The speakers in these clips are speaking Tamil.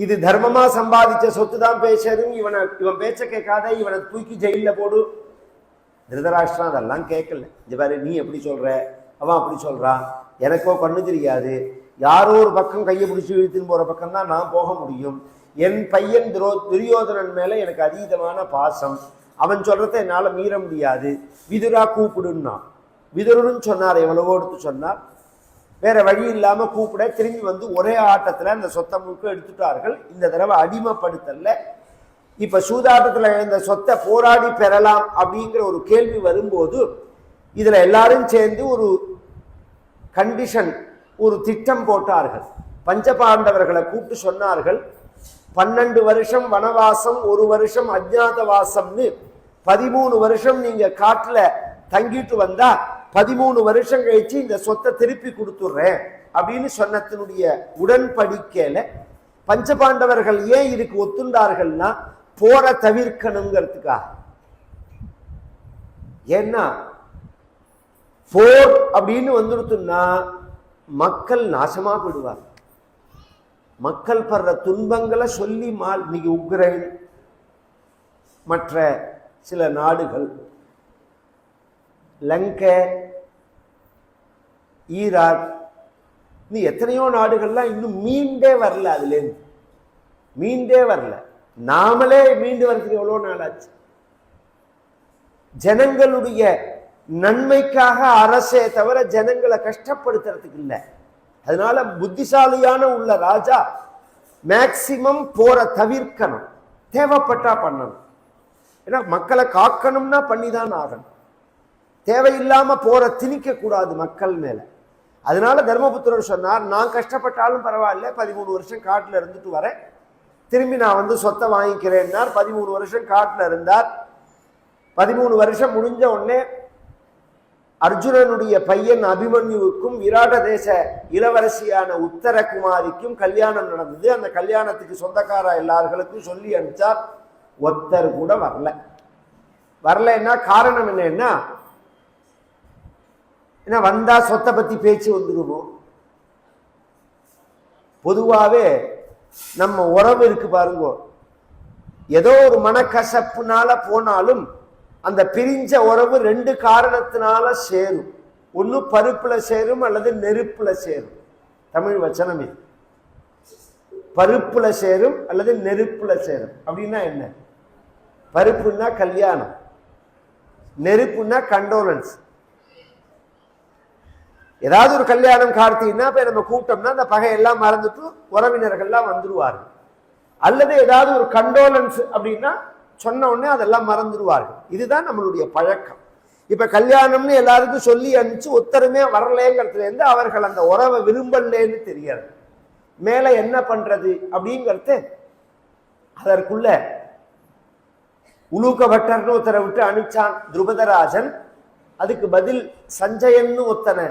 இது தர்மமா சம்பாதிச்ச சொத்து தான் பேசணும், இவன் பேச்ச கேட்காத, இவனை தூக்கி ஜெயில போடு. திருதராஷ்டிரம் அதெல்லாம் கேட்கல. இந்த பாரு, நீ எப்படி சொல்ற, அவன் அப்படி சொல்றான், எனக்கோ கண்ணு தெரியாது, யாரோ ஒரு பக்கம் கையை பிடிச்சி இழுத்துன்னு போற பக்கம் தான் நான் போக முடியும். என் பையன் துரியோதனன் மேல எனக்கு அதீதமான பாசம், அவன் சொல்றத என்னால மீற முடியாது, விதுரா கூப்பிடுன்னா. விதுரன்னு சொன்னார், எவ்வளவோ எடுத்து சொன்னார். வேற வழி இல்லாம கூப்பிட திரும்பி வந்து ஒரே ஆட்டத்துல அந்த சொத்தை முழுக்க எடுத்துட்டார்கள். இந்த தடவை அடிமைப்படுத்தல. இப்ப சூதாட்டத்துல இந்த சொத்தை போராடி பெறலாம் அப்படிங்கிற ஒரு கேள்வி வரும்போது இதுல எல்லாரும் சேர்ந்து ஒரு கண்டிஷன், ஒரு திட்டம் போட்டார்கள். பஞ்சபாண்டவர்களை கூப்பிட்டு சொன்னார்கள், 12 வருஷம் வனவாசம், 1 வருஷம் அஜ்ஞாத வாசம்னு 13 வருஷம் நீங்க காட்டுல தங்கிட்டு வந்தா 13 வருஷம் கழிச்சு இந்த சொத்தை திருப்பி கொடுத்துடுறேன் அப்படின்னு சொன்னத்தினுடைய உடன்படிக்கையில பஞ்சபாண்டவர்கள் ஏன் இதுக்கு ஒத்துண்டார்கள்னா போர தவிர்க்கணுங்கிறதுக்காக. ஏன்னா போர் அப்படின்னு வந்துடுத்துன்னா மக்கள் நாசமா போயிடுவார். மக்கள் படுற துன்பங்களை சொல்லி இன்னைக்கு உக்ரைன், மற்ற சில நாடுகள், லங்கை, ஈராக், இன்னும் எத்தனையோ நாடுகள்லாம் இன்னும் மீண்டே வரல. அதுலேருந்து மீண்டே வரல. நாமளே மீண்டு வரதுக்கு எவ்வளோ நாளாச்சு. ஜனங்களுடைய நன்மைக்காக அரசே தவிர ஜனங்களை கஷ்டப்படுத்துறதுக்கு இல்லை. அதனால புத்திசாலியான உள்ள ராஜா மேக்சிமம் போற தவிர்க்கணும், தேவைப்பட்டா பண்ணணும். ஏன்னா மக்களை காக்கணும்னா பண்ணிதான் ஆகணும். தேவையில்லாம போற திணிக்க கூடாது மக்கள் மேல. அதனால தர்மபுத்திரர் சொன்னார், நான் கஷ்டப்பட்டாலும் பரவாயில்ல, 13 வருஷம் காட்டுல இருந்துட்டு வரேன், திரும்பி நான் வந்து சொத்தை வாங்கிக்கிறேன்னார். 13 வருஷம் காட்டுல இருந்தார். 13 வருஷம் முடிஞ்ச உடனே அர்ஜுனனுடைய பையன் அபிமன்யுவுக்கும் விராட தேச இளவரசியான உத்தரகுமாரிக்கும் கல்யாணம் நடந்தது. அந்த கல்யாணத்துக்கு சொந்தக்கார எல்லார்களுக்கும் சொல்லி அனுப்பிச்சார். ஒருத்தர் கூட வரலன்னா காரணம் என்னன்னா, வந்தா சொத்தை பத்தி பேச்சு வந்துருவோம். பொதுவாவே நம்ம உறவு இருக்கு பாருங்க, ஏதோ ஒரு மனக்கசப்புனால போனாலும் அந்த பிரிஞ்ச உறவு 2 காரணத்தினால சேரும். ஒண்ணு பருப்புல சேரும் அல்லது நெருப்புல சேரும். தமிழ் வச்சனம் இது. பருப்புல சேரும் அல்லது நெருப்புல சேரும். அப்படின்னா என்ன? பருப்புன்னா கல்யாணம், நெருப்புன்னா கண்டோலன்ஸ். ஏதாவது ஒரு கல்யாணம் கார்த்தின்னா இப்ப நம்ம கூப்பிட்டோம்னா அந்த பகையெல்லாம் மறந்துட்டு உறவினர்கள்லாம் வந்துருவார்கள். அல்லது ஏதாவது ஒரு கண்டோலன்ஸ் அப்படின்னா சொன்ன உடனே அதெல்லாம் மறந்துடுவார்கள். இதுதான் நம்மளுடைய பழக்கம். இப்ப கல்யாணம்னு எல்லாருக்கும் சொல்லி அனுப்பிச்சு ஒத்தருமே வரலேங்கிறதுல இருந்து அவர்கள் அந்த உறவை விரும்பலேன்னு தெரியாது. மேல என்ன பண்றது அப்படிங்கிறது அதற்குள்ள உலூக பட்டர்னு ஒருத்தரை விட்டு அனுப்பிச்சான் துருபதராஜன். அதுக்கு பதில் சஞ்சயன்னு ஒத்தனை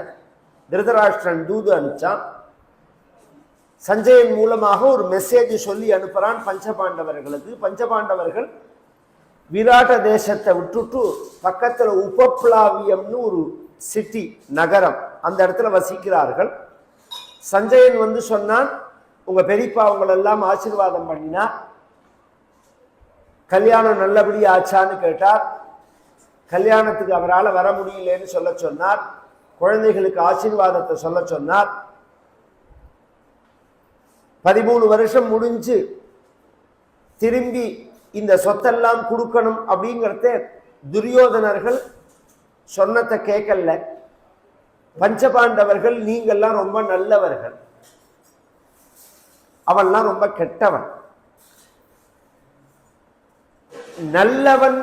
திருதராஷ்டிரன் தூது அனுப்பிச்சான். சஞ்சயன் மூலமாக ஒரு மெசேஜ் சொல்லி அனுப்புறான் பஞ்சபாண்டவர்களுக்கு. பஞ்சபாண்டவர்கள் விராட தேசத்தை விட்டுட்டு பக்கத்துல உபப்ளாவியம்னு ஒரு சிட்டி, நகரம், அந்த இடத்துல வசிக்கிறார்கள். சஞ்சயன் வந்து சொன்னான், உங்க பெரியப்பா உங்களெல்லாம் ஆசீர்வாதம் பண்ணினா, கல்யாணம் நல்லபடி ஆச்சான்னு கேட்டார். கல்யாணத்துக்கு அவரால் வர முடியலன்னு சொல்ல சொன்னார். குழந்தைகளுக்கு ஆசீர்வாதத்தை சொல்ல சொன்னார். 13 வருஷம் முடிஞ்சு திரும்பி இந்த சொத்தெல்லாம் கொடுக்கணும் அப்படிங்கிறத துரியோதனர்கள் சொன்னதை கேட்கல. பஞ்சபாண்டவர்கள் நீங்கள்லாம் ரொம்ப நல்லவர்கள், அவன்லாம் ரொம்ப கெட்டவன். நல்லவன்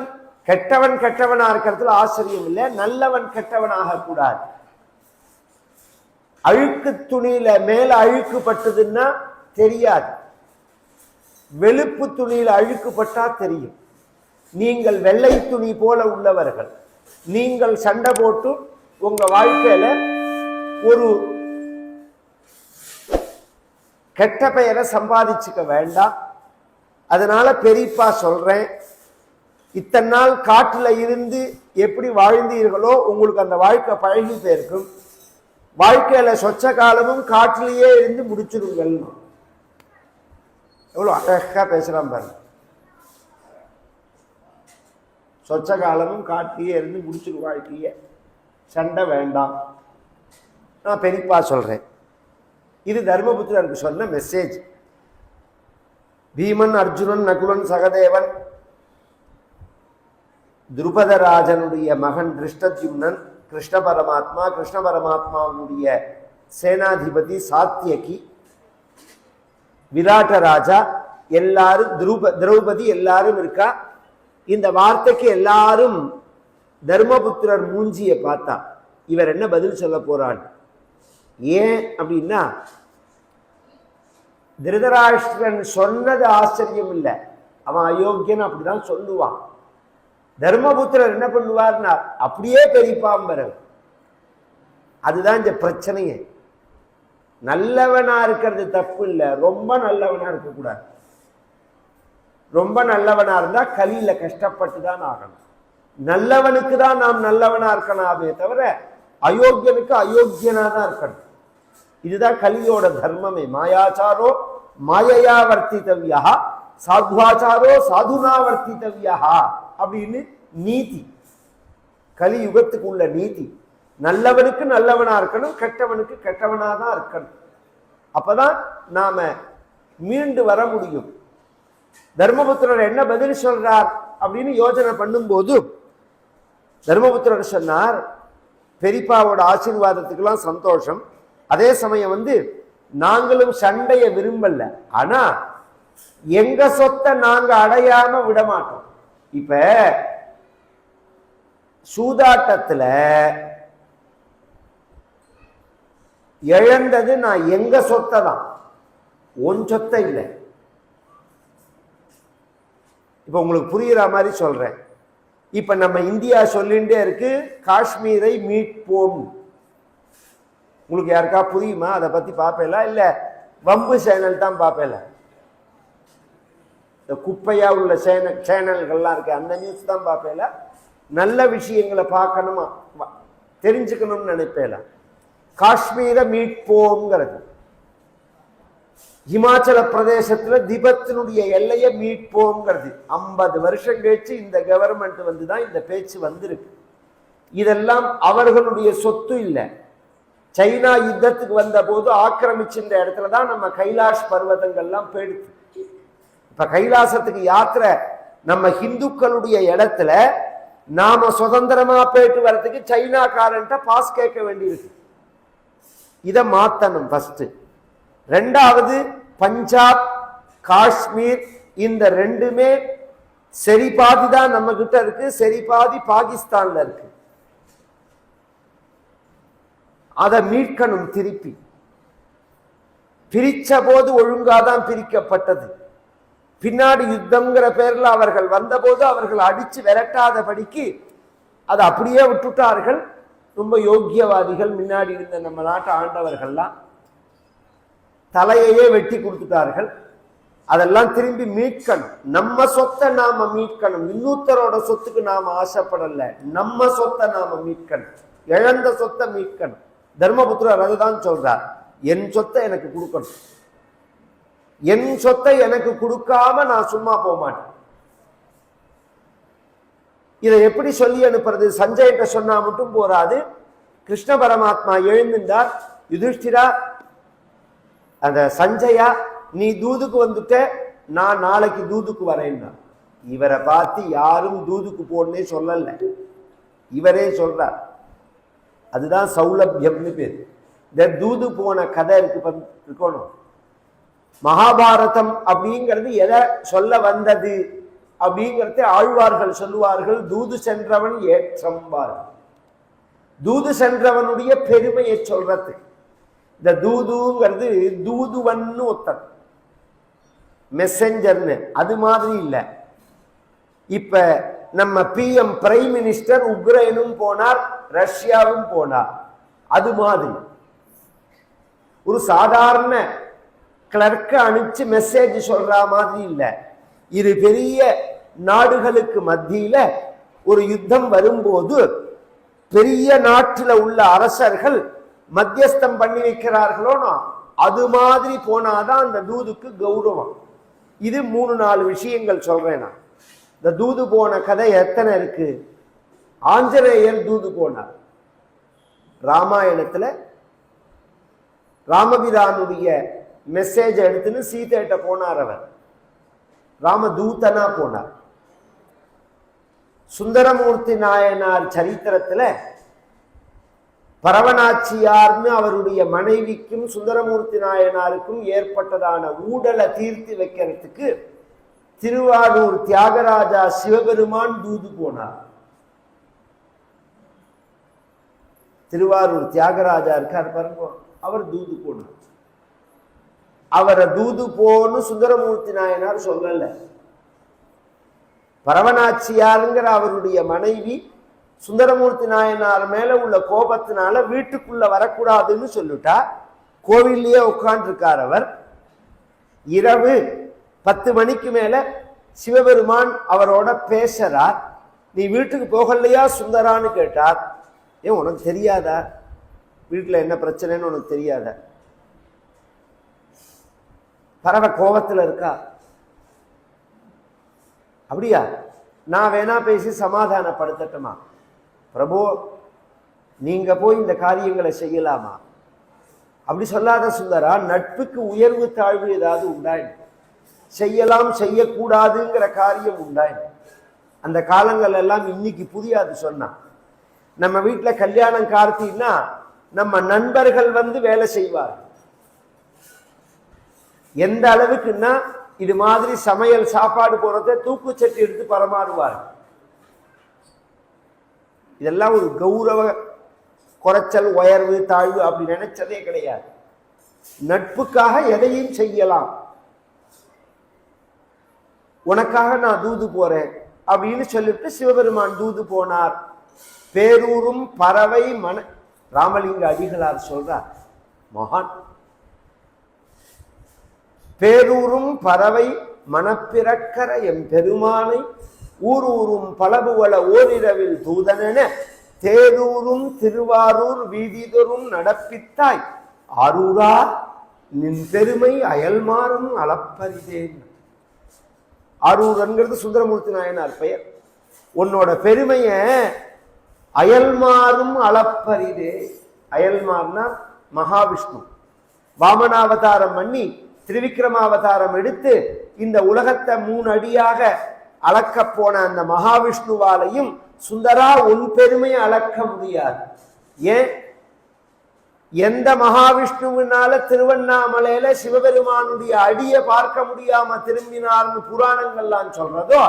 கெட்டவனா இருக்கிறதுல ஆச்சரியம் இல்லை. நல்லவன் கெட்டவனாக கூடாது. அழுக்கு துணியில மேல அழுக்கு பட்டதுன்னா தெரியாது, வெளுப்பு துணியில அழுக்குப்பட்டா தெரியும். நீங்கள் வெள்ளை துணி போல உள்ளவர்கள். நீங்கள் சண்டை போட்டு உங்க வாழ்க்கையில ஒரு கெட்ட பெயரை சம்பாதிச்சுக்க வேண்டாம். அதனால பெரியப்பா சொல்றேன், இத்தனை நாள் காட்டுல இருந்து எப்படி வாழ்ந்தீர்களோ உங்களுக்கு அந்த வாழ்க்கை பழகி போயிருக்கும். வாழ்க்கையில சொச்ச காலமும் காட்டிலேயே இருந்து முடிச்சிருங்கள். எவ்வளோ அழகா பேசுறான் பாருங்க. சொச்ச காலமும் காட்டியே இருந்து முடிச்சுட்டு வாழ்க்கைய சண்டை வேண்டாம். நான் பெரியப்பா சொல்றேன். இது தர்மபுத்திரருக்கு சொன்ன மெசேஜ். பீமன், அர்ஜுனன், நகுலன், சகதேவன், துருபதராஜனுடைய மகன் திருஷ்டத்யும்னன், கிருஷ்ண பரமாத்மா, கிருஷ்ண பரமாத்மாவுடைய சேனாதிபதி சாத்தியகி, விராட்ட ராஜா, எல்லாரும் திரௌபதி எல்லாரும் இருக்கா. இந்த வார்த்தைக்கு எல்லாரும் தர்மபுத்திரர் மூஞ்சியை பார்த்தா இவர் என்ன பதில் சொல்ல போறான்? ஏன் அப்படின்னா, திருதராஷ்டிரன் சொன்னது ஆச்சரியம் இல்லை, அவன் அயோக்கியன் அப்படிதான் சொல்லுவான். தர்மபுத்திரர் என்ன பண்ணுவார்னா அப்படியே பெரியப்பாம்பர். அதுதான் இந்த பிரச்சனையே. நல்லவனா இருக்கிறது தப்பு இல்லை, ரொம்ப நல்லவனா இருக்கக்கூடாது. ரொம்ப நல்லவனா இருந்தா கலியில கஷ்டப்பட்டு தான் ஆகணும். நல்லவனுக்கு தான் நாம் நல்லவனா இருக்கணுமே தவிர அயோக்கியனுக்கு அயோக்கியனா தான் இருக்கணும். இதுதான் கலியோட தர்மமே. மாயாச்சாரோ மாயையா வர்த்தித்தவ்யா, சாத்வாச்சாரோ சாதுனா வர்த்தித்தவ்யா அப்படின்னு நீதி. கலியுகத்துக்கு உள்ள நீதி. நல்லவனுக்கு நல்லவனா இருக்கணும், கெட்டவனுக்கு கெட்டவனா தான் இருக்கணும். அப்பதான் நாம மீண்டு வர முடியும். தர்மபுத்திரர் என்ன பதில் சொல்றார் அப்படின்னு யோசனை பண்ணும்போது தர்மபுத்திரர் சொன்னார், பெரியப்பாவோட ஆசீர்வாதத்துக்கெல்லாம் சந்தோஷம். அதே சமயம் நாங்களும் சண்டைய விரும்பல, ஆனா எங்க சொத்தை நாங்க அடையாம விட மாட்டோம். இப்ப சூதாட்டத்துல இழந்தது நான் எங்க சொத்தை தான், உன் சொத்தை இல்லை. இப்ப உங்களுக்கு புரியுற மாதிரி சொல்றேன். இப்ப நம்ம இந்தியா சொல்லிட்டே இருக்கு காஷ்மீரை மீட்போம். உங்களுக்கு யாருக்கா புரியுமா? அதை பத்தி பார்ப்பேல இல்ல வம்பு சேனல் தான் பார்ப்பேல? இந்த குப்பையா உள்ள சேனல்கள்லாம் இருக்கு, அந்த நியூஸ் தான் பார்ப்பேல? நல்ல விஷயங்களை பார்க்கணுமா தெரிஞ்சுக்கணும்னு நினைப்பேல? காஷ்மீரை மீட்போங்கிறது. இமாச்சல பிரதேசத்துல திபத்தினுடைய எல்லையை மீட்போங்கிறது 50 வருஷம் கழிச்சு இந்த கவர்மெண்ட் தான் இந்த பேச்சு வந்திருக்கு. இதெல்லாம் அவர்களுடைய சொத்து இல்லை. சைனா யுத்தத்துக்கு வந்த போது ஆக்கிரமிச்சின்ற இடத்துலதான் நம்ம கைலாஷ் பர்வதங்கள்லாம் போயிடுச்சு. இப்ப கைலாசத்துக்கு யாத்திரை நம்ம ஹிந்துக்களுடைய இடத்துல நாம சுதந்திரமா போயிட்டு வர்றதுக்கு சைனாக்காரன்ட்ட பாஸ் கேட்க வேண்டியிருக்கு. இதை மாத்தணும் ஃபர்ஸ்ட். ரெண்டாவது, பஞ்சாப், காஷ்மீர் இந்த ரெண்டுமே சரி பாதி தான் நம்ம கிட்ட இருக்கு, சரி பாதி பாகிஸ்தான்ல இருக்கு. அதை மீட்கணும். திருப்பி பிரிச்ச போது ஒழுங்காதான் பிரிக்கப்பட்டது. பின்னாடி யுத்தம்ங்கிற பேர்ல அவர்கள் வந்தபோது அவர்கள் அடிச்சு விரட்டாதபடிக்கு அதை அப்படியே விட்டுட்டார்கள். ரொம்ப யோக்கியவாதிகள் முன்னாடி இருந்த நம்ம நாட்டு ஆண்டவர்கள்லாம் தலையையே வெட்டி கொடுத்துட்டார்கள். அதெல்லாம் திரும்பி மீட்கணும். நம்ம சொத்தை நாம மீட்கணும். இன்னொருத்தரோட சொத்துக்கு நாம ஆசைப்படல, நம்ம சொத்தை நாம மீட்கணும். இழந்த சொத்தை மீட்கணும். தர்மபுத்திரர் அதுதான் சொல்றார், என் சொத்தை எனக்கு கொடுக்கணும். என் சொத்தை எனக்கு கொடுக்காம நான் சும்மா போக மாட்டேன். இதை எப்படி சொல்லி அனுப்புறது? சஞ்சய்கிட்ட சொன்னா மட்டும் போராது. கிருஷ்ண பரமாத்மா எழுந்திருந்தார். யுதிஷ்டிரா, அந்த சஞ்சயா, நீ தூதுக்கு வந்துட்ட, நான் நாளைக்கு தூதுக்கு வரேன்னா. இவரை பார்த்து யாரும் தூதுக்கு போன்னே சொல்லல, இவரே சொல்றார். அதுதான் சௌலபியம்னு பேர். இந்த தூது போன கதை இருக்கணும். மகாபாரதம் அப்படிங்கிறது எதை சொல்ல வந்தது அப்படிங்கிறத ஆழ்வார்கள் சொல்லுவார்கள். தூது சென்றவன் ஏற்றம்பார்கள். தூது சென்றவனுடைய பெருமையை சொல்றது. இந்த தூதுங்கிறது தூதுவன்னு ஒருத்தன், மெசஞ்சர்னு, அது மாதிரி இல்லை. இப்ப நம்ம PM பிரைம் மினிஸ்டர் உக்ரைனும் போனார், ரஷ்யாவும் போனார். அது மாதிரி ஒரு சாதாரண கிளர்க்க அனுப்பிச்சு மெசேஜ் சொல்ற மாதிரி இல்லை. இது பெரிய நாடுகளுக்கு மத்தியில ஒரு யுத்தம் வரும்போது பெரிய நாட்டில் உள்ள அரசர்கள் மத்தியஸ்தம் பண்ணி வைக்கிறார்களோனா அது மாதிரி போனாதான் அந்த தூதுக்கு கௌரவம். இது 3-4 விஷயங்கள் சொல்றேன் நான். இந்த தூது போன கதை எத்தனை இருக்கு? ஆஞ்சநேயர் தூது போனார். ராமாயணத்துல ராமபிரானுடைய மெசேஜ் எடுத்துன்னு சீதைட்ட போனார். அவர் ராமதூதனா போனார். சுந்தரமூர்த்தி நாயனார் சரித்திரத்துல பரவனாச்சியார்னு அவருடைய மனைவிக்கும் சுந்தரமூர்த்தி நாயனாருக்கும் ஏற்பட்டதான ஊடலை தீர்த்து வைக்கிறதுக்கு திருவாரூர் தியாகராஜா சிவபெருமான் தூது போனார். திருவாரூர் தியாகராஜா இருக்கார் பாருங்க, அவர் தூது போனார். அவரை தூது போன்னு சுந்தரமூர்த்தி நாயனார் சொல்லல. பரவனாச்சியாருங்கிற அவருடைய மனைவி சுந்தரமூர்த்தி நாயனார் மேல உள்ள கோபத்தினால வீட்டுக்குள்ள வரக்கூடாதுன்னு சொல்லிட்டா. கோவில்லையே உட்கார்ந்துருக்கார் அவர். இரவு 10 மணிக்கு மேல சிவபெருமான் அவரோட பேசுறார். நீ வீட்டுக்கு போகலையா சுந்தரான்னு கேட்டார். ஏன் உனக்கு தெரியாதா வீட்டுல என்ன பிரச்சனைன்னு உனக்கு தெரியாதா? பறவை கோபத்துல இருக்கா. அப்படியா, நான் வேணா பேசி சமாதானப்படுத்தட்டுமா? பிரபு, நீங்க போய் இந்த காரியங்களை செய்யலாமா? அப்படி சொல்லாத சுந்தரா. நட்புக்கு உயர்வு தாழ்வு ஏதாவது உண்டாயிடும். செய்யலாம் செய்யக்கூடாதுங்கிற காரியம் உண்டாயிடும். அந்த காலங்கள் எல்லாம் இன்னைக்கு புரியாது. சொன்னா நம்ம வீட்டுல கல்யாணம் கார்த்தின்னா நம்ம நண்பர்கள் வந்து வேலை செய்வார். எந்த அளவுக்குன்னா இது மாதிரி சமையல் சாப்பாடு போறத தூக்குச்சட்டி எடுத்து பரமாறுவார். இதெல்லாம் ஒரு கௌரவ குறைச்சல், உயர்வு தாழ்வு அப்படி நினைச்சதே கிடையாது. நட்புக்காக எதையும் செய்யலாம். உனக்காக நான் தூது போறேன் அப்படின்னு சொல்லிட்டு சிவபெருமான் தூது போனார். பேரூரும் பறவை மன ராமலிங்க அடிகளார் சொல்றார், மகான். பேரூரும் பறவை மனப்பிறக்கர எம் பெருமானை ஊரூரும் பலபுவள ஓரிரவில் தூதனென தேரூரும் திருவாரூர் வீதிதொரும் நடப்பித்தாய் ஆரூரா நின் பெருமை அயல்மாறும் அளப்பரிதேன். ஆரூரன்கிறது சுந்தரமூர்த்தி நாயனார் பெயர். உன்னோட பெருமைய அயல்மாறும் அளப்பரிதே. அயல்மார்னா மகாவிஷ்ணு. வாமனாவதாரம் பண்ணி திருவிக்கிரமாவதாரம் எடுத்து இந்த உலகத்தை 3 அடியாக அளக்க போன அந்த மகாவிஷ்ணுவாலையும் சுந்தரா உன் பெருமையை அளக்க முடியாது. ஏன்? எந்த மகாவிஷ்ணுவினால திருவண்ணாமலையில சிவபெருமானுடைய அடியை பார்க்க முடியாம திரும்பினார்னு புராணங்கள்லாம் சொல்றதோ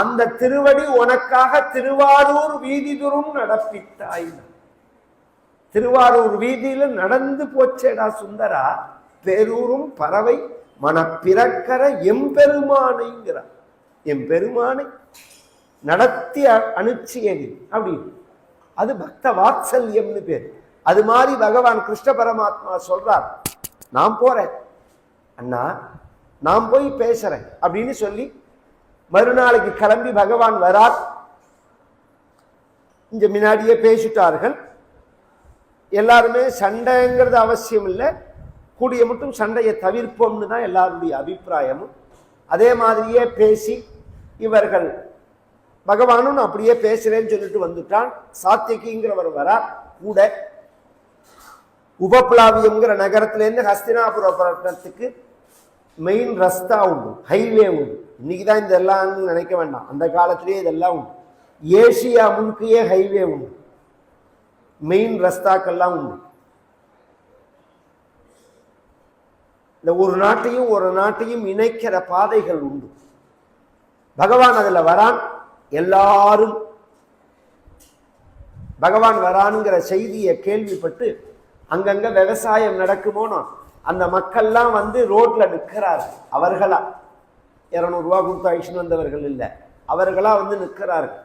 அந்த திருவடி உனக்காக திருவாரூர் வீதிதொறும் நடப்பித்தாய். திருவாரூர் வீதியில நடந்து போச்சேடா சுந்தரா. பேரூரும் பறவை மனப்பிறக்கர எம்பெருமானைங்கிறார். எம்பெருமானை நடத்தி அனுச்சியது அப்படின்னு. அது பக்த வாத்சல்யம்னு பேர். அது மாதிரி பகவான் கிருஷ்ண பரமாத்மா சொல்றார், நான் போறேன் அண்ணா, நான் போய் பேசுறேன் அப்படின்னு சொல்லி மறுநாளைக்கு கிளம்பி பகவான் வரார். இங்க முன்னாடியே பேசிட்டார்கள். எல்லாருமே சண்டைங்கிறது அவசியம் இல்லை, கூடிய மட்டும் சண்டையை தவிர்ப்போம்னு தான் எல்லாருடைய அபிப்பிராயமும். அதே மாதிரியே பேசி இவர்கள் பகவானும் அப்படியே பேசுறேன்னு சொல்லிட்டு வந்துட்டான். சாத்தியகிங்கிறவர் வரார் கூட. உபப்ளாவியம்ங்கிற நகரத்திலேருந்து ஹஸ்தினாபுரத்துக்கு மெயின் ரஸ்தா உண்டு, ஹைவே உண்டு. இன்னைக்குதான் இதெல்லாம் நினைக்க வேண்டாம், அந்த காலத்திலேயே இதெல்லாம் உண்டு. ஏசியா முழுக்கையே ஹைவே உண்டு, மெயின் ரஸ்தாக்கெல்லாம் உண்டு. இந்த ஒரு நாட்டையும் இணைக்கிற பாதைகள் உண்டு. பகவான் அதுல வரான். எல்லாரும் பகவான் வரான்ங்கிற செய்தியை கேள்விப்பட்டு அங்கங்க விவசாயம் நடக்குமோனோ அந்த மக்கள்லாம் வந்து ரோட்ல நிற்கிறார்கள். அவர்களா 200 ரூபா கொடுத்து அழிச்சுன்னு வந்தவர்கள் இல்லை, அவர்களா வந்து நிற்கிறார்கள்.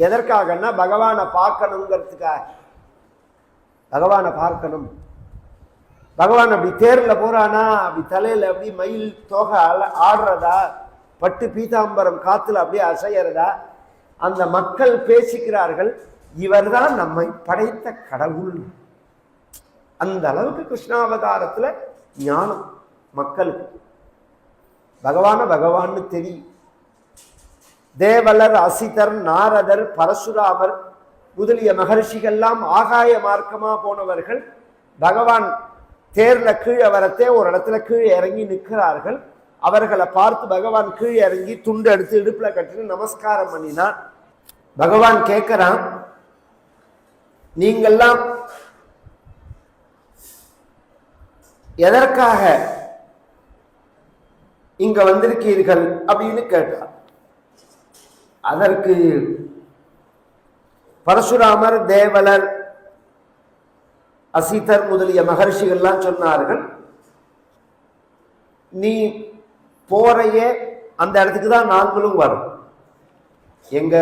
எதற்காகன்னா பகவானை பார்க்கணுங்கிறதுக்காக. பகவானை பார்க்கணும். பகவான் அப்படி தேர்ல போறானா, அப்படி தலையில அப்படி மயில் தோகை ஆடுறதா, பட்டு பீதாம்பரம் காத்துல அப்படியே அசையறதா, அந்த மக்கள் பேசிக்கிறார்கள், இவர்தான் நம்மை படைத்த கடவுள். அந்த அளவுக்கு கிருஷ்ணாவதாரத்துல ஞானம் மக்களுக்கு. பகவான்னு தெரியும். தேவலர், அசிதர், நாரதர், பரசுராமர் முதலிய மகர்ஷிகள்லாம் ஆகாய மார்க்கமா போனவர்கள் பகவான் தேர்ல கீழே வரத்தே ஒரு இடத்துல கீழே இறங்கி நிற்கிறார்கள். அவர்களை பார்த்து பகவான் கீழே இறங்கி துண்டு எடுத்து இடுப்புல கட்டிட்டு நமஸ்காரம் பண்ணினான். பகவான் கேட்கிறான், நீங்கள்லாம் எதற்காக இங்க வந்திருக்கீர்கள் அப்படின்னு கேட்டார். அதற்கு பரசுராமர், தேவலர், அசிதர் முதலிய மகர்ஷிகள்லாம் சொன்னார்கள், நீ போறையே அந்த இடத்துக்கு தான் நாங்களும் வரும், எங்க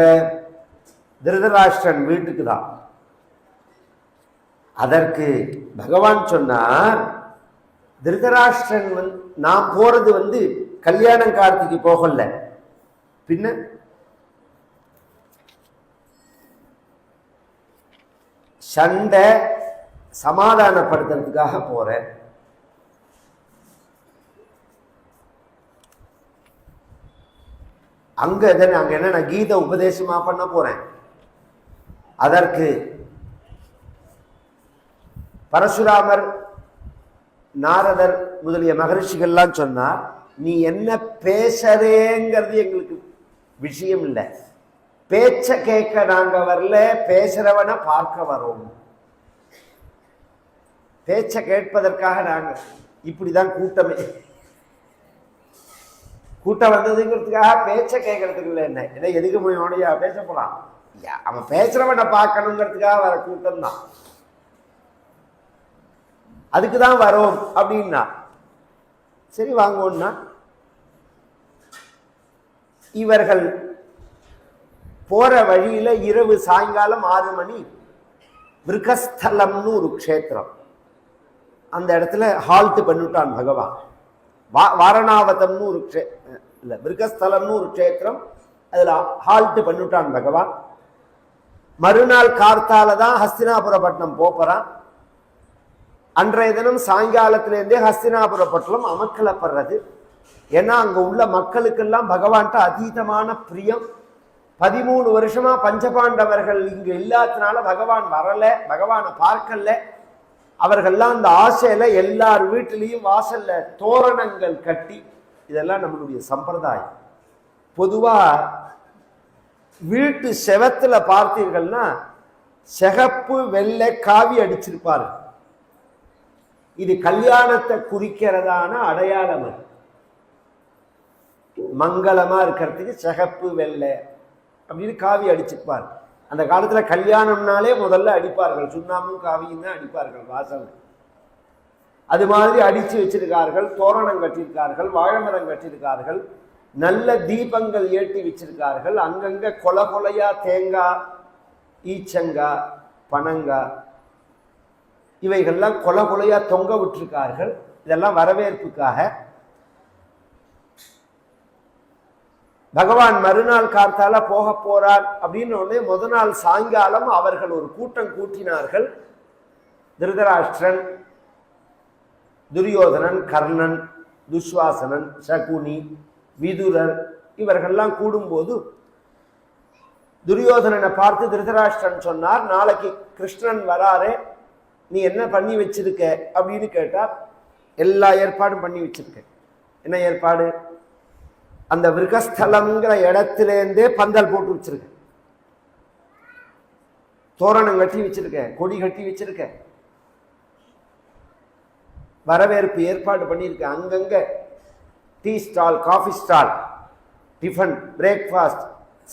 திருதராஷ்டிரன் வீட்டுக்கு தான். அதற்கு பகவான் சொன்னார், திருதராஷ்டிரன் நான் போறது கல்யாணம் கார்த்திக்கு போகல, பின்ன சண்டை சமாதானப்படுத்துறதுக்காக போறேன். அங்க என்ன நான் கீத உபதேசமா பண்ண போறேன். அதற்கு பரசுராமர், நாரதர் முதலிய மகரிஷிகள்லாம் சொன்னார், நீ என்ன பேசுறேங்கிறது எங்களுக்கு விஷயம் இல்லை, பேச்ச கேட்க நாங்க வரல, பேசுறவனை பார்க்க வரோம். பேச்ச கேட்பதற்காக நாங்க இப்படிதான் கூட்டமே, கூட்டம் வந்ததுங்கிறதுக்காக பேச்ச கேட்கறதுக்கு இல்லை. என்ன எதுக்கு போய் பேச போலாம், அவன் பேசுறவனை பார்க்கணுங்கிறதுக்காக வர கூட்டம் தான், அதுக்குதான் வரோம் அப்படின்னா. சரி வாங்கோன்னா இவர்கள் போற வழியில இரவு சாயங்காலம் 6 மணி விருகஸ்தலம்னு ஒரு க்ஷேத்திரம், அந்த இடத்துல ஹால்ட் பண்ணிட்டான் பகவான். வாரணாவதம்னு ஒரு இல்ல விருகஸ்தலம்னு ஒரு க்ஷேத்திரம், அதுல ஹால்ட் பண்ணிட்டான் பகவான். மறுநாள் கார்த்தால தான் ஹஸ்தினாபுரப்பட்டினம் போறான். அன்றைய தினம் சாயங்காலத்திலேருந்தே ஹஸ்தினாபுரப்பட்டினம் அமக்கலப்படுறது. ஏன்னா அங்க உள்ள மக்களுக்கெல்லாம் பகவான்கிட்ட அதீதமான பிரியம். 13 வருஷமா பஞ்சபாண்டவர்கள் இங்க இல்லாதனால பகவான் வரல, பகவானை பார்க்கல. அவர்கள்லாம் அந்த ஆசையில எல்லார் வீட்டிலையும் வாசல்ல தோரணங்கள் கட்டி, இதெல்லாம் நம்மளுடைய சம்பிரதாயம். பொதுவா வீட்டு செவத்துல பார்த்தீர்கள்னா சிகப்பு வெள்ளை காவி அடிச்சிருப்பாரு. இது கல்யாணத்தை குறிக்கிறதான அடையாளம். மங்களமா இருக்கிறதுக்கு சிகப்பு வெள்ளை அப்படின்னு காவி அடிச்சிருப்பார். அந்த காலத்துல கல்யாணம்னாலே முதல்ல அடிப்பார்கள், சுண்ணாமும் காவியும் தான் அடிப்பார்கள் வாசல். அது மாதிரி அடிச்சு வச்சிருக்கார்கள். தோரணம் கட்டியிருக்கார்கள், வாழைமரம் கட்டியிருக்கார்கள், நல்ல தீபங்கள் ஏற்றி வச்சிருக்கார்கள். அங்கங்க கொலை கொலையா தேங்காய், ஈச்சங்காய், பனங்காய் இவைகள்லாம் கொலை கொலையா தொங்க விட்டிருக்கார்கள். இதெல்லாம் வரவேற்புக்காக. பகவான் மறுநாள் கார்த்தால போக போறார் அப்படின்னு உடனே முதல் நாள் சாயங்காலம் அவர்கள் ஒரு கூட்டம் கூட்டினார்கள். திருதராஷ்டிரன், துரியோதனன், கர்ணன், துஸ்வாசனன், சகுனி, விதுரர் இவர்கள்லாம் கூடும்போது துரியோதனனை பார்த்து திருதராஷ்டிரன் சொன்னார், நாளைக்கு கிருஷ்ணன் வராரே, நீ என்ன பண்ணி வச்சிருக்க அப்படின்னு கேட்டார். எல்லா ஏற்பாடும் பண்ணி வச்சிருக்க. என்ன ஏற்பாடு? அந்த விருகஸ்தலம்ங்கிற இடத்திலேருந்தே பந்தல் போட்டு வச்சிருக்க, தோரணம் கட்டி வச்சிருக்க, கொடி கட்டி வச்சிருக்க, வரவேற்பு ஏற்பாடு பண்ணியிருக்க. அங்கங்க tea stall, coffee stall, tiffin, breakfast,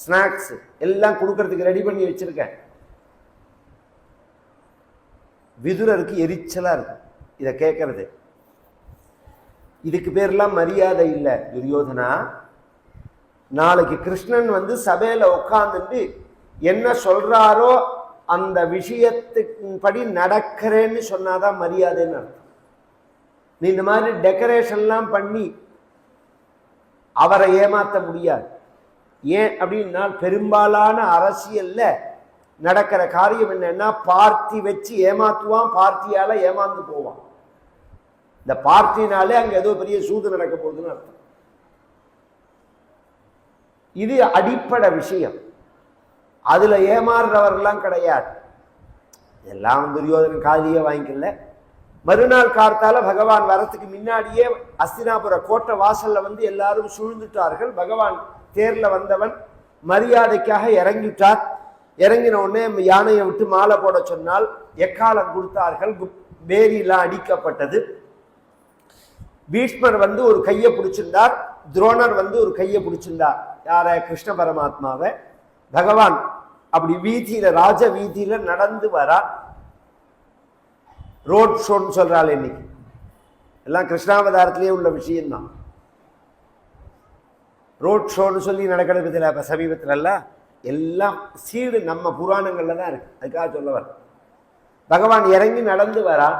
snacks எல்லாம் கொடுக்கறதுக்கு ரெடி பண்ணி வச்சிருக்க. விதுரருக்கு எரிச்சலா இருக்கு இதை கேட்கறது. இதுக்கு பேர்லாம் மரியாதை இல்லை. துரியோதனா, நாளைக்கு கிருஷ்ணன் சபையில உட்கார்ந்துட்டு என்ன சொல்றாரோ அந்த விஷயத்துக்கு நடக்கிறேன்னு சொன்னாதான் மரியாதைன்னு அர்த்தம். நீ இந்த மாதிரி டெக்கரேஷன்லாம் பண்ணி அவரை ஏமாற்ற முடியாது. ஏன் அப்படின்னா பெரும்பாலான அரசியல்ல நடக்கிற காரியம் என்னன்னா, பார்ட்டி வச்சு ஏமாத்துவான், பார்ட்டியால ஏமாந்து போவான். இந்த பார்ட்டினாலே அங்க ஏதோ பெரிய சூது நடக்க போகுதுன்னு அர்த்தம். இது அடிப்படை விஷயம். அதுல ஏமாறுறவர்கள்லாம் கிடையாது. எல்லாம் துரியோதனன் காலியே வாங்கிக்கல. மறுநாள் கார்த்தால பகவான் வரத்துக்கு முன்னாடியே அஸ்தினாபுர கோட்டை வாசல்ல வந்து எல்லாரும் சூழ்ந்துட்டார்கள். பகவான் தேர்ல வந்தவன் மரியாதைக்காக இறங்கிட்டார். இறங்கின உடனே யானையை விட்டு மாலை போட சொன்னால் எக்காலம் கொடுத்தார்கள். பேரியெல்லாம் அடிக்கப்பட்டது. பீஷ்மர் வந்து ஒரு கையை பிடிச்சிருந்தார், துரோணர் வந்து ஒரு கையை பிடிச்சிருந்தார். யார? கிருஷ்ண பரமாத்மாவை. பகவான் அப்படி வீதியில, ராஜ வீதியில நடந்து வரா. ரோட் ஷோன்னு சொல்றாள் இன்னைக்கு. எல்லாம் கிருஷ்ணாவதாரத்திலேயே உள்ள விஷயம்தான். ரோட் ஷோன்னு சொல்லி நடக்கிறது இப்ப சமீபத்துல எல்லாம் சீடு நம்ம புராணங்கள்ல தான் இருக்கு. அதுக்காக சொல்ல வர, பகவான் இறங்கி நடந்து வரா.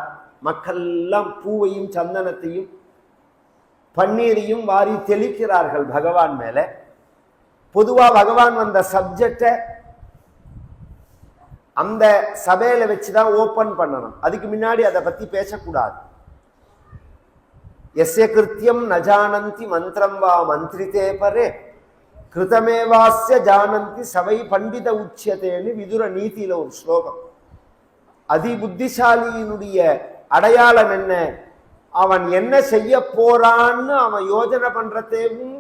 மக்கள் எல்லாம் பூவையும் சந்தனத்தையும் பன்னீரையும் வாரி தெளிக்கிறார்கள் பகவான் மேல. பொதுவா பகவான் வந்த சப்ஜெக்ட அந்த சபையில வச்சுதான் ஓபன் பண்ணணும். அதுக்கு முன்னாடி அதை பத்தி பேசக்கூடாது. எஸ்ய கிருத்தியம் நஜானந்தி மந்திரம் வா மந்திரிதே பரே கிருதமேவாஸ்ய ஜானந்தி சபை பண்டித உச்சியத்தேன்னு விதுர நீதியில ஒரு ஸ்லோகம். அதி புத்திசாலியினுடைய அடையாளம் என்ன? அவன் என்ன செய்ய போறான்னு அவன் யோஜனை பண்றதேவும்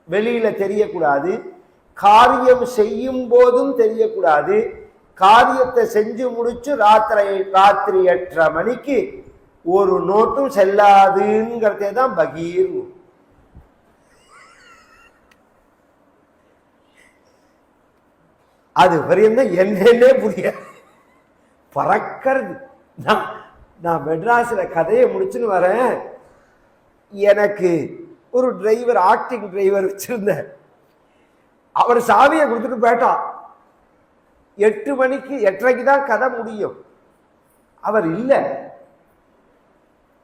வெளியில தெரியக்கூடாது, காரியம் செய்யும் போதும் தெரியக்கூடாது. காரியத்தை செஞ்சு முடிச்சு ராத்திரி 8:30 மணிக்கு ஒரு நோட்டும் செல்லாதுங்கிறதே தான் பகீர். அது வரையும் என்னன்னே புரியாது, பறக்கிறது. நான் மெட்ராஸ்ல கதையை முடிச்சுன்னு வரேன். எனக்கு ஒரு டிரைவர், ஆக்டிங் டிரைவர் வச்சிருந்தேன். அவர் சாவியை கொடுத்துட்டு போயிட்டான். 8 மணிக்கு 8:30க்கு தான் கதை முடியும். அவர் இல்லை.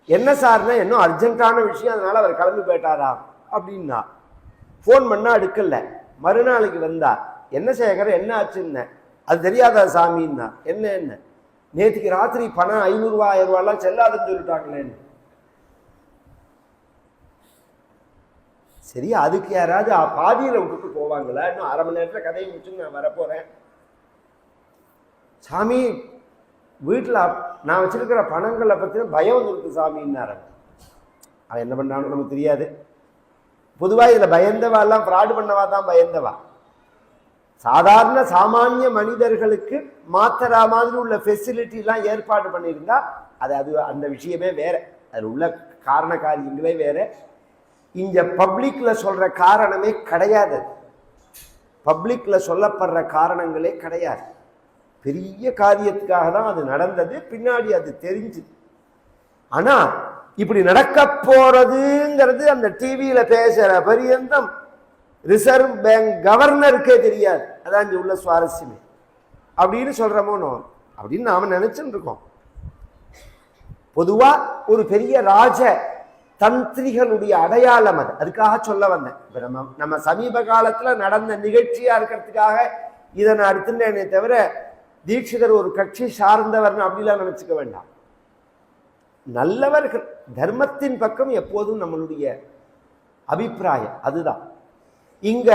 என்ன சார்னா இன்னும் அர்ஜென்டான விஷயம், அதனால அவர் கிளம்பி போயிட்டாரா அப்படின்னா. போன் பண்ணா எடுக்கல. மறுநாளைக்கு வந்தா, என்ன சேகர என்ன ஆச்சுன்னு. அது தெரியாதா சாமின்னா. என்ன நேற்றுக்கு ராத்திரி பணம் 500 ரூபா 1000 ரூபாய்லாம் செல்லாதுன்னு சொல்லிட்டாங்களேன்னு. சரி, அதுக்கு யாராவது பாதியில விட்டுட்டு போவாங்களா? இன்னும் 1/2 மணி நேரத்துல கதையை முடிச்சு நான் வரப்போறேன். சாமி, வீட்டுல நான் வச்சிருக்கிற பணங்களை பத்தின பயம் வந்துருக்கு சாமின்னாரு. அவன் என்ன பண்ணான்னு நமக்கு தெரியாது. பொதுவா இதுல பயந்தவா எல்லாம் ஃப்ராடு பண்ணவா தான் பயந்தவா. சாதாரண சாமானிய மனிதர்களுக்கு மாத்திரா மாதிரி உள்ள ஃபெசிலிட்டி எல்லாம் ஏற்பாடு பண்ணியிருந்தா அது அந்த விஷயமே வேற. அது உள்ள காரண காரியங்களே வேற. இங்க பப்ளிக்ல சொல்ற காரணமே கிடையாது. பப்ளிக்ல சொல்லப்படுற காரணங்களே கிடையாது. பெரிய காரியத்துக்காக தான் அது நடந்தது. பின்னாடி அது தெரிஞ்சு. ஆனா இப்படி நடக்க போறதுங்கிறது அந்த டிவியில பேசுற பரியந்தம் ரிசர்வ் பேங்க் கவர்னருக்கே தெரியாது. அதான் இங்க உள்ள சுவாரஸ்யமே. அப்படின்னு சொல்றோமோ அப்படின்னு நாம நினைச்சுட்டு இருக்கோம். பொதுவா ஒரு பெரிய ராஜ தந்திரிகளுடைய அடையாளம் அது. அதுக்காக சொல்ல வந்தேன். இப்ப நம்ம சமீப காலத்துல நடந்த நிகழ்ச்சியா இருக்கிறதுக்காக இதை நான் எடுத்துட்டேனே தவிர தீட்சிதர் ஒரு கட்சி சார்ந்தவர்னு அப்படிலாம் நினைச்சுக்க வேண்டாம். நல்லவர்கள், தர்மத்தின் பக்கம் எப்போதும் நம்மளுடைய அபிப்பிராயம் அதுதான். இங்க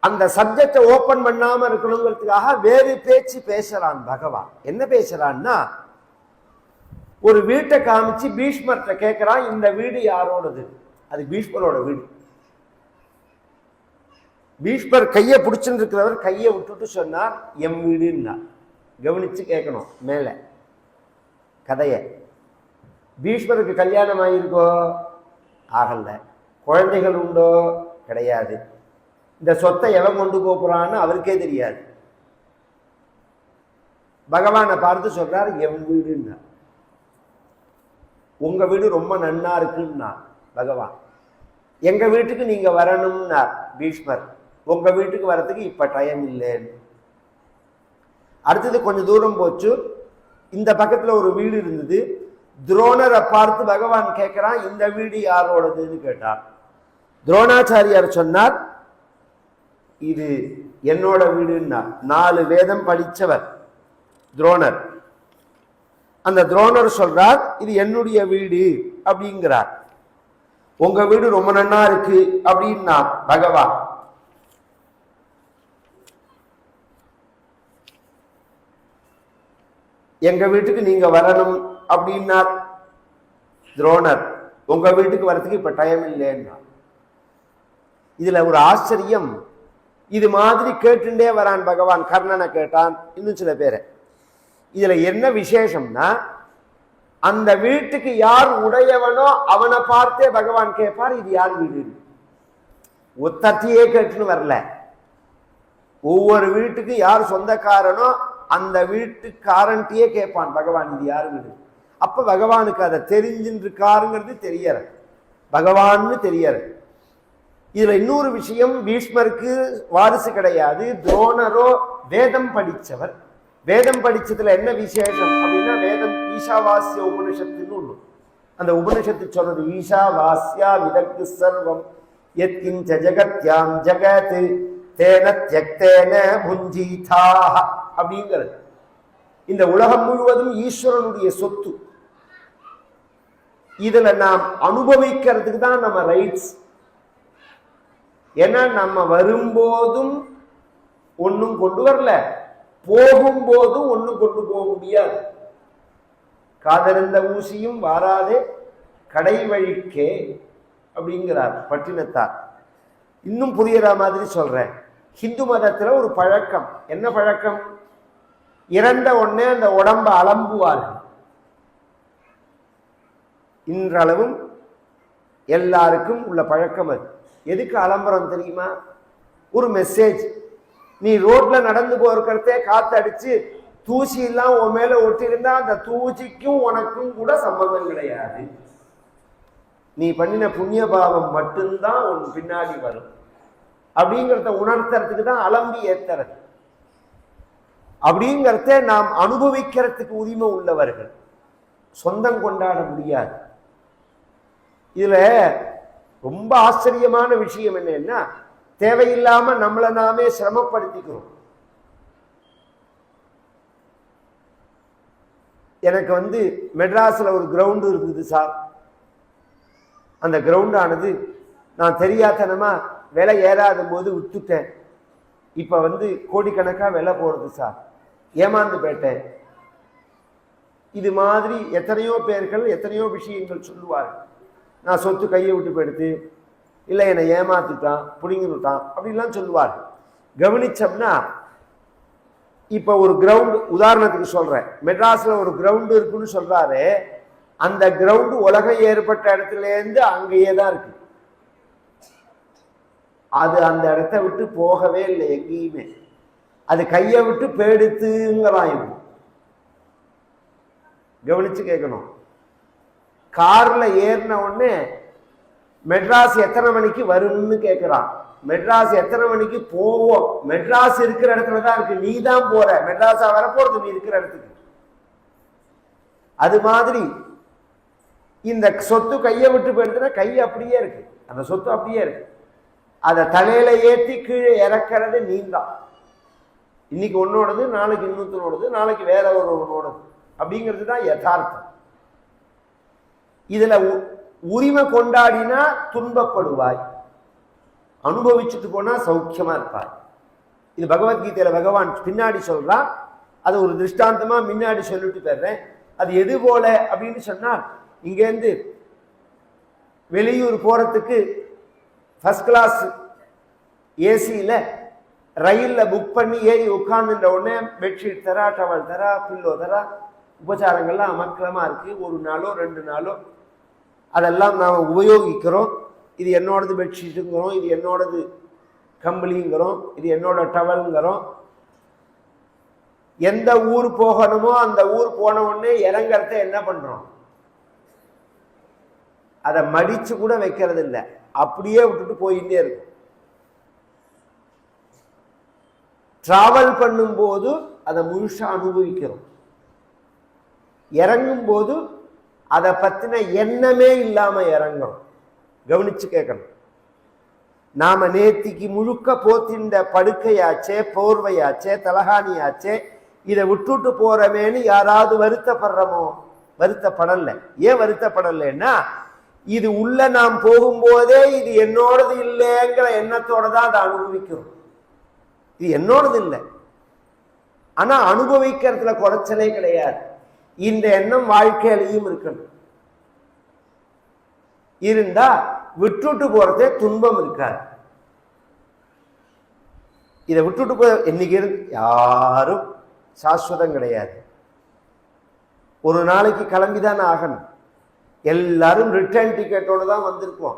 அந்த சப்ஜெக்டை ஓபன் பண்ணாம இருக்கணுங்கிறதுக்காக வேறு பேச்சு பேசுறான் பகவான். என்ன பேசுறான்னா, ஒரு வீட்டை காமிச்சு பீஷ்மர்கிட்ட கேட்கிறான், இந்த வீடு யாரோடது? அது பீஷ்மரோட வீடு. பீஷ்மர் கையை பிடிச்சுன்னு இருக்கிறவர் கையை விட்டுட்டு சொன்னார், எம் வீடுன்னா. கவனிச்சு கேட்கணும் மேல கதைய. பீஷ்மருக்கு கல்யாணம் ஆகியிருக்கோ? ஆகல. குழந்தைகள் உண்டோ? கிடையாது. இந்த சொத்தை எவன் கொண்டு போறான்னு அவருக்கே தெரியாது. பகவானை பார்த்து சொல்றார், எம் வீடுன்னா. உங்க வீடு ரொம்ப நன்னா இருக்குன்னா பகவான். எங்க வீட்டுக்கு நீங்க வரணும்னா பீஷ்மர். உங்க வீட்டுக்கு வரதுக்கு இப்ப டைம் இல்லைன்னு. அடுத்தது கொஞ்சம் தூரம் போச்சு. இந்த பக்கத்துல ஒரு வீடு இருந்தது. துரோணரை பார்த்து பகவான் கேட்கிறான், இந்த வீடு யாரோடதுன்னு கேட்டார். துரோணாச்சாரியார் சொன்னார், இது என்னோட வீடுன்னா. 4 வேதம் படிச்சவர் துரோணர். அந்த துரோணர் சொல்றார், இது என்னுடைய வீடு அப்படிங்கிறார். உங்க வீடு ரொம்ப நன்னா இருக்கு அப்படின்னா பகவான், எங்க வீட்டுக்கு நீங்க வரணும் அப்படின்னா துரோணர், உங்க வீட்டுக்கு வரதுக்கு இப்ப டைம் இல்லைன்னா. இதுல ஒரு ஆச்சரியம், இது மாதிரி கேட்டுட்டே வரான் பகவான். கர்ணனை கேட்டான், இன்னும் சில பேரை. இதுல என்ன விசேஷம்னா, அந்த வீட்டுக்கு யார் உடையவனோ அவனை பார்த்தே பகவான் கேட்பார், இது யார் வீடு. ஒத்தத்தையே கேட்டுன்னு வரல, ஒவ்வொரு வீட்டுக்கு யார் சொந்தக்காரனோ அந்த வீட்டுக்காரன்ட்டியே கேட்பான் பகவான், இது யார் வீடு. அப்ப பகவானுக்கு அதை தெரிஞ்சின்றிருக்காருங்கிறது தெரியற, பகவான்னு தெரியற. இதுல இன்னொரு விஷயம், பீஷ்மருக்கு வாரிசு கிடையாது, துரோணரோ வேதம் படிச்சவர். வேதம் படிச்சதுல என்ன விசேஷம் அப்படின்னா, வேதம் ஈஷாவாஸ்ய உபனிஷத்துன்னு ஒண்ணு. அந்த உபனிஷத்து சொல்றது, ஈஷாவாஸ்யா விதக்கு சர்வம் யத்கிஞ்ச ஜகத்யாம் ஜகத் தேன த்யக்தேன புஞ்சீதாஹ அப்படிங்கிறது. இந்த உலகம் முழுவதும் ஈஸ்வரனுடைய சொத்து. இதுல நாம் அனுபவிக்கிறதுக்கு தான் நம்ம ரைட்ஸ். ஏன்னா நம்ம வரும்போதும் ஒன்னும் கொண்டு வரல, போகும்போதும் ஒன்னும் கொண்டு போக முடியாது. காதறிந்த ஊசியும் வாராதே கடை வழிக்கே அப்படிங்கிறார் பட்டினத்தார். இன்னும் புரியுற மாதிரி சொல்றேன். ஹிந்து மதத்துல ஒரு பழக்கம், என்ன பழக்கம்? இறந்த உடனே அந்த உடம்ப அலம்புவார்கள். இன்றளவும் எல்லாருக்கும் உள்ள பழக்கம் அது. எதுக்கு அலம்புறம் தெரியுமா? ஒரு மெசேஜ். நீ ரோட்ல நடந்து போறதே காத்தடிச்சு தூசி எல்லாம் உன் மேல ஒட்டியிருந்தா அந்த தூசிக்கும் உனக்கும் கூட சம்பந்தம் கிடையாது. நீ பண்ணின புண்ணிய பாவம் மட்டும்தான் உன் பின்னாடி வரும் அப்படிங்கிறத உணர்த்துறதுக்கு தான் அலம்பி ஏத்துறது. அப்படிங்கிறத நாம் அனுபவிக்கிறதுக்கு உரிமை உள்ளவர்கள், சொந்தம் கொண்டாட முடியாது. இதுல ரொம்ப ஆச்சரியமான விஷயம் என்னன்னா, தேவையில்லாம நம்மளை நாமே சிரமப்படுத்திக்கிறோம். எனக்கு மெட்ராஸ்ல ஒரு கிரவுண்டு இருக்குது சார். அந்த கிரவுண்டானது நான் தெரியாதனமா விலை ஏறாத போது விட்டுட்டேன். இப்ப கோடிக்கணக்கா விலை போறது சார், ஏமாந்து போயிட்டேன். இது மாதிரி எத்தனையோ பேர்கள் எத்தனையோ விஷயங்கள் சொல்லுவார்கள். நான் சொத்து கையை விட்டு போயிடுத்து, இல்லை என்னை ஏமாத்திட்டான், பிடிங்கிட்டான் அப்படின்லாம் சொல்லுவார்கள். கவனிச்சோம்னா இப்ப ஒரு கிரவுண்டு உதாரணத்துக்கு சொல்றேன், மெட்ராஸ்ல ஒரு கிரவுண்டு இருக்குன்னு சொல்றாரு. அந்த கிரவுண்டு உலகம் ஏற்பட்ட இடத்துல இருந்து அங்கேயே தான் இருக்கு. அது அந்த இடத்த விட்டு போகவே இல்லை எங்கேயுமே. அது கையை விட்டு போயிடுத்துங்கிறான். கவனிச்சு கேட்கணும். கார்ல ஏறின உடனே மெட்ராஸ் எத்தனை மணிக்கு வரும்னு கேட்கிறான். மெட்ராஸ் எத்தனை மணிக்கு போவோம்? மெட்ராஸ் இருக்கிற இடத்துல தான் இருக்கு, நீ தான் போற. மெட்ராஸா வரப்போறது நீ இருக்கிற இடத்துக்கு. அது மாதிரி இந்த சொத்து கையை விட்டு போயிடுதுன்னா கை அப்படியே இருக்கு, அந்த சொத்து அப்படியே இருக்கு. அதை தலையில ஏற்றி கீழே இறக்கிறது நீ தான். இன்னைக்கு ஒன்னோடது, நாளைக்கு இன்னொருத்தனோடது, நாளைக்கு வேற ஒருவனோடது அப்படிங்கிறது தான் யதார்த்தம். இதுல உரிமை கொண்டாடினா துன்பப்படுவாய், அனுபவிச்சுட்டு போனா சௌக்கியமா இருப்பாய். இது பகவத்கீதையில பகவான் பின்னாடி சொல்றான். அது ஒரு திருஷ்டாந்தமா முன்னாடி சொல்லிட்டு போயிடுறேன். அது எது போல அப்படின்னு சொன்னால், இங்கேருந்து வெளியூர் போறதுக்கு ஃபர்ஸ்ட் கிளாஸ் ஏசியில ரயில்ல புக் பண்ணி ஏறி உட்கார்ந்துட்ட உடனே பெட்ஷீட் தரா, டவல் தரா, பில்லோ தரா, உபச்சாரங்கள்லாம் அமக்கலமா இருக்கு. ஒரு நாளோ 2 நாளோ அதெல்லாம் நாம் உபயோகிக்கிறோம். இது என்னோடது பெட்ஷீட்டுங்கிறோம், இது என்னோடது கம்பளிங்கிறோம், இது என்னோட டவல்ங்கிறோம். எந்த ஊர் போகணுமோ அந்த ஊர் போன உடனே இறங்கறத என்ன பண்றோம்? அதை மடிச்சு கூட வைக்கிறது இல்லை, அப்படியே விட்டுட்டு போயிட்டே இருக்கும். டிராவல் பண்ணும்போது அதை முழுசா அனுபவிக்கிறோம். இறங்கும் போது அதை பத்தின எண்ணமே இல்லாம இறங்கணும். கவனிச்சு கேட்கணும். நாம நேத்திக்கு முழுக்க போத்தின்ற படுக்கையாச்சே, போர்வையாச்சே, தலகாணியாச்சே, இதை விட்டுட்டு போறமேன்னு யாராவது வருத்தப்படுறோமோ? வருத்தப்படல. ஏன் வருத்தப்படலைன்னா, இது உள்ள நாம் போகும்போதே இது என்னோடது இல்லைங்கிற எண்ணத்தோட தான் அதை அனுபவிக்கிறோம். இது என்னோடது இல்லை, ஆனா அனுபவிக்கிறதுல குறைச்சலே கிடையாது. இந்த எண்ணம் வாழ்க்கையிலையும் இருக்கணும். இருந்தா விட்டுட்டு போறதே துன்பம் இருக்காது. இதை விட்டுட்டு போய் என்னைக்கு யாரும் சாஸ்வதம் கிடையாது. ஒரு நாளைக்கு கிளம்பிதான் ஆகணும். எல்லாரும் ரிட்டர்ன் டிக்கெட்டோடு தான் வந்திருப்போம்.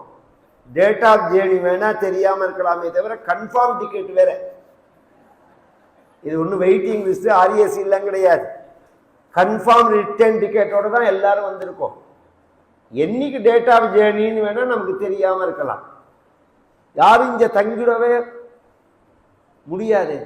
டேட் ஆஃப் ஜேர்னி வேணா தெரியாம இருக்கலாமே தவிர கன்ஃபார்ம் டிக்கெட் வேற. இது ஒன்றும் வெயிட்டிங் லிஸ்ட் ஆர்எஸ் இல்லைன்னு கிடையாது. கன்ஃபார்ம் ரிட்டர்ன் டிக்கெட்டோட தான் எல்லாரும் வந்திருக்கோம். என்னைக்கு டேட் ஆஃப் ஜேர்னின்னு வேணா நமக்கு தெரியாம இருக்கலாம். யாரும் இங்க தங்கிடவே முடியாது.